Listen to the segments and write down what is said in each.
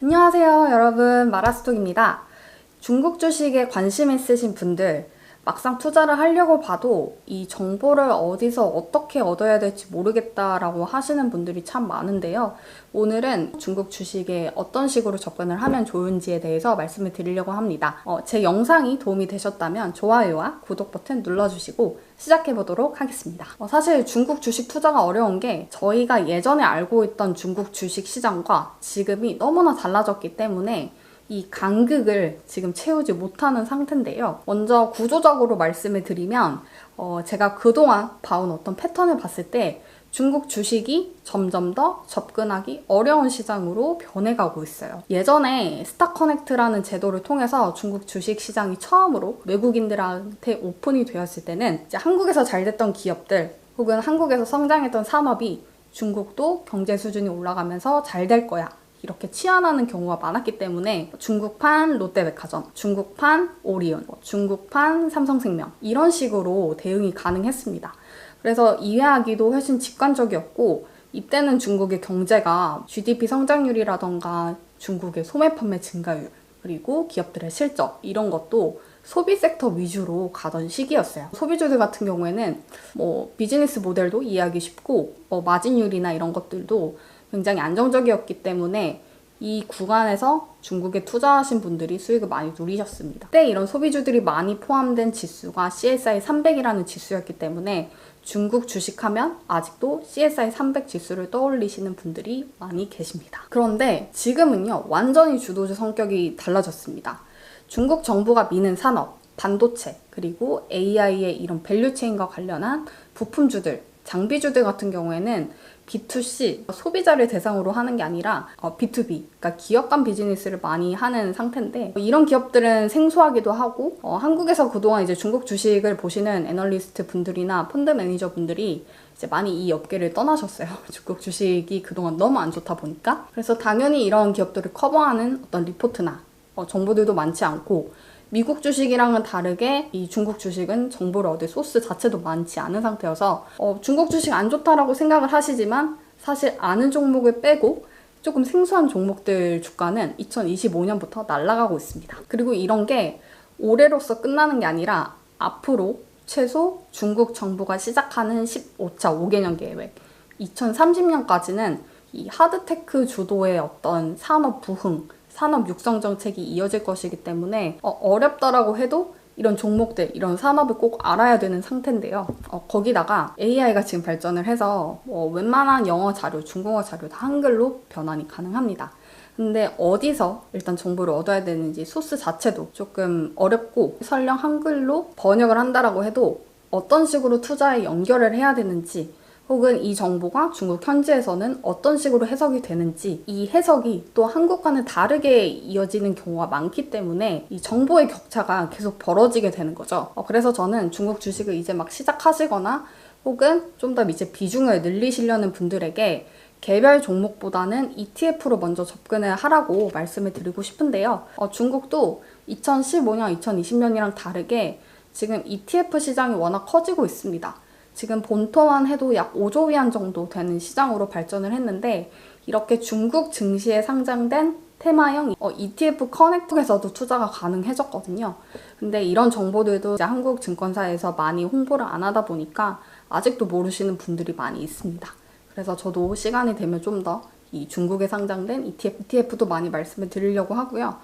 안녕하세요, 여러분. 마라스톡입니다. 중국 주식에 관심 있으신 분들, 막상 투자를 하려고 봐도 이 정보를 어디서 어떻게 얻어야 될지 모르겠다라고 하시는 분들이 참 많은데요. 오늘은 중국 주식에 어떤 식으로 접근을 하면 좋은지에 대해서 말씀을 드리려고 합니다. 제 영상이 도움이 되셨다면 좋아요와 구독 버튼 눌러주시고 시작해보도록 하겠습니다. 사실 중국 주식 투자가 어려운 게 저희가 예전에 알고 있던 중국 주식 시장과 지금이 너무나 달라졌기 때문에 이 간극을 지금 채우지 못하는 상태인데요. 먼저 구조적으로 말씀을 드리면 제가 그동안 봐온 어떤 패턴을 봤을 때 중국 주식이 점점 더 접근하기 어려운 시장으로 변해가고 있어요. 예전에 스타커넥트라는 제도를 통해서 중국 주식 시장이 처음으로 외국인들한테 오픈이 되었을 때는 이제 한국에서 잘 됐던 기업들 혹은 한국에서 성장했던 산업이 중국도 경제 수준이 올라가면서 잘 될 거야, 이렇게 치환하는 경우가 많았기 때문에 중국판 롯데백화점, 중국판 오리온, 중국판 삼성생명 이런 식으로 대응이 가능했습니다. 그래서 이해하기도 훨씬 직관적이었고, 이때는 중국의 경제가 GDP 성장률이라던가 중국의 소매 판매 증가율, 그리고 기업들의 실적 이런 것도 소비 섹터 위주로 가던 시기였어요. 소비주들 같은 경우에는 비즈니스 모델도 이해하기 쉽고 마진율이나 이런 것들도 굉장히 안정적이었기 때문에 이 구간에서 중국에 투자하신 분들이 수익을 많이 누리셨습니다. 그때 이런 소비주들이 많이 포함된 지수가 CSI 300이라는 지수였기 때문에 중국 주식하면 아직도 CSI 300 지수를 떠올리시는 분들이 많이 계십니다. 그런데 지금은요, 완전히 주도주 성격이 달라졌습니다. 중국 정부가 미는 산업, 반도체, 그리고 AI의 이런 밸류체인과 관련한 부품주들, 장비주들 같은 경우에는 B2C, 소비자를 대상으로 하는 게 아니라 B2B, 그러니까 기업 간 비즈니스를 많이 하는 상태인데, 이런 기업들은 생소하기도 하고 한국에서 그동안 이제 중국 주식을 보시는 애널리스트 분들이나 펀드 매니저 분들이 이제 많이 이 업계를 떠나셨어요. 중국 주식이 그동안 너무 안 좋다 보니까. 그래서 당연히 이런 기업들을 커버하는 어떤 리포트나 정보들도 많지 않고, 미국 주식이랑은 다르게 이 중국 주식은 정보를 얻을 소스 자체도 많지 않은 상태여서 중국 주식 안 좋다라고 생각을 하시지만 사실 아는 종목을 빼고 조금 생소한 종목들 주가는 2025년부터 날아가고 있습니다. 그리고 이런 게 올해로서 끝나는 게 아니라 앞으로 최소 중국 정부가 시작하는 15차 5개년 계획 2030년까지는 이 하드테크 주도의 어떤 산업 부흥, 산업 육성 정책이 이어질 것이기 때문에 어렵다라고 해도 이런 종목들, 이런 산업을 꼭 알아야 되는 상태인데요. 거기다가 AI가 지금 발전을 해서 웬만한 영어 자료, 중국어 자료 다 한글로 변환이 가능합니다. 근데 어디서 일단 정보를 얻어야 되는지 소스 자체도 조금 어렵고, 설령 한글로 번역을 한다라고 해도 어떤 식으로 투자에 연결을 해야 되는지, 혹은 이 정보가 중국 현지에서는 어떤 식으로 해석이 되는지, 이 해석이 또 한국과는 다르게 이어지는 경우가 많기 때문에 이 정보의 격차가 계속 벌어지게 되는 거죠. 그래서 저는 중국 주식을 이제 막 시작하시거나 혹은 좀 더 이제 비중을 늘리시려는 분들에게 개별 종목보다는 ETF로 먼저 접근을 하라고 말씀을 드리고 싶은데요. 중국도 2015년, 2020년이랑 다르게 지금 ETF 시장이 워낙 커지고 있습니다. 지금 본토만 해도 약 5조 위안 정도 되는 시장으로 발전을 했는데, 이렇게 중국 증시에 상장된 테마형 ETF 커넥톡에서도 투자가 가능해졌거든요. 근데 이런 정보들도 이제 한국 증권사에서 많이 홍보를 안 하다 보니까 아직도 모르시는 분들이 많이 있습니다. 그래서 저도 시간이 되면 좀 더 이 중국에 상장된 ETF도 많이 말씀을 드리려고 하고요.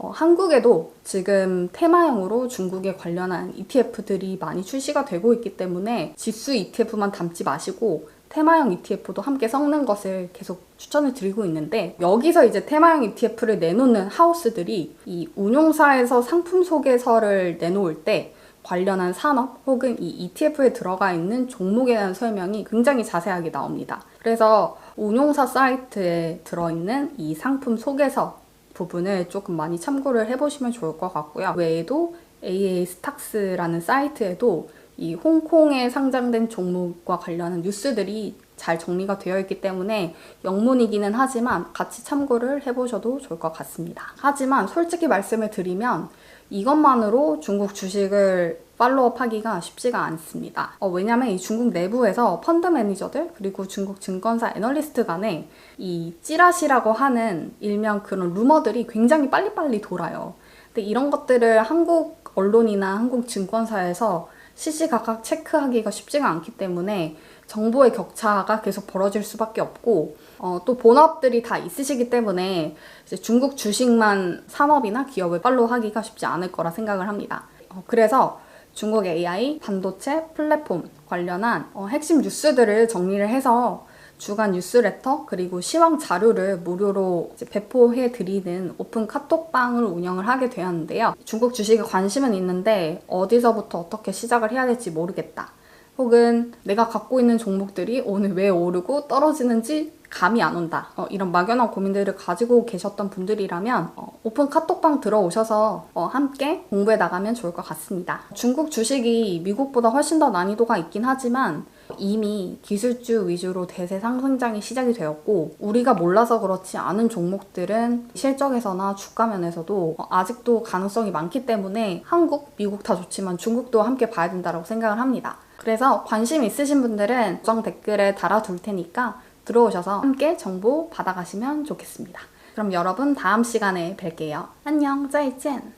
한국에도 지금 테마형으로 중국에 관련한 ETF들이 많이 출시가 되고 있기 때문에 지수 ETF만 담지 마시고 테마형 ETF도 함께 섞는 것을 계속 추천을 드리고 있는데, 여기서 이제 테마형 ETF를 내놓는 하우스들이 이 운용사에서 상품 소개서를 내놓을 때 관련한 산업 혹은 이 ETF에 들어가 있는 종목에 대한 설명이 굉장히 자세하게 나옵니다. 그래서 운용사 사이트에 들어있는 이 상품 소개서 부분을 조금 많이 참고를 해보시면 좋을 것 같고요. 외에도 AA 스탁스라는 사이트에도 이 홍콩에 상장된 종목과 관련한 뉴스들이 잘 정리가 되어 있기 때문에 영문이기는 하지만 같이 참고를 해보셔도 좋을 것 같습니다. 하지만 솔직히 말씀을 드리면 이것만으로 중국 주식을 팔로업 하기가 쉽지가 않습니다. 왜냐면 이 중국 내부에서 펀드 매니저들 그리고 중국 증권사 애널리스트 간에 이 찌라시라고 하는 일명 그런 루머들이 굉장히 빨리빨리 돌아요. 근데 이런 것들을 한국 언론이나 한국 증권사에서 시시각각 체크하기가 쉽지가 않기 때문에 정보의 격차가 계속 벌어질 수밖에 없고 또 본업들이 다 있으시기 때문에 이제 중국 주식만 산업이나 기업을 팔로우하기가 쉽지 않을 거라 생각을 합니다. 그래서 중국 AI, 반도체, 플랫폼 관련한 핵심 뉴스들을 정리를 해서 주간 뉴스레터 그리고 시황 자료를 무료로 배포해 드리는 오픈 카톡방을 운영을 하게 되었는데요. 중국 주식에 관심은 있는데 어디서부터 어떻게 시작을 해야 될지 모르겠다. 혹은 내가 갖고 있는 종목들이 오늘 왜 오르고 떨어지는지 감이 안 온다. 이런 막연한 고민들을 가지고 계셨던 분들이라면 오픈 카톡방 들어오셔서 함께 공부해 나가면 좋을 것 같습니다. 중국 주식이 미국보다 훨씬 더 난이도가 있긴 하지만 이미 기술주 위주로 대세 상승장이 시작이 되었고 우리가 몰라서 그렇지 않은 종목들은 실적에서나 주가 면에서도 아직도 가능성이 많기 때문에 한국, 미국 다 좋지만 중국도 함께 봐야 된다고 생각을 합니다. 그래서 관심 있으신 분들은 고정 댓글에 달아둘 테니까 들어오셔서 함께 정보 받아가시면 좋겠습니다. 그럼 여러분 다음 시간에 뵐게요. 안녕, 再见!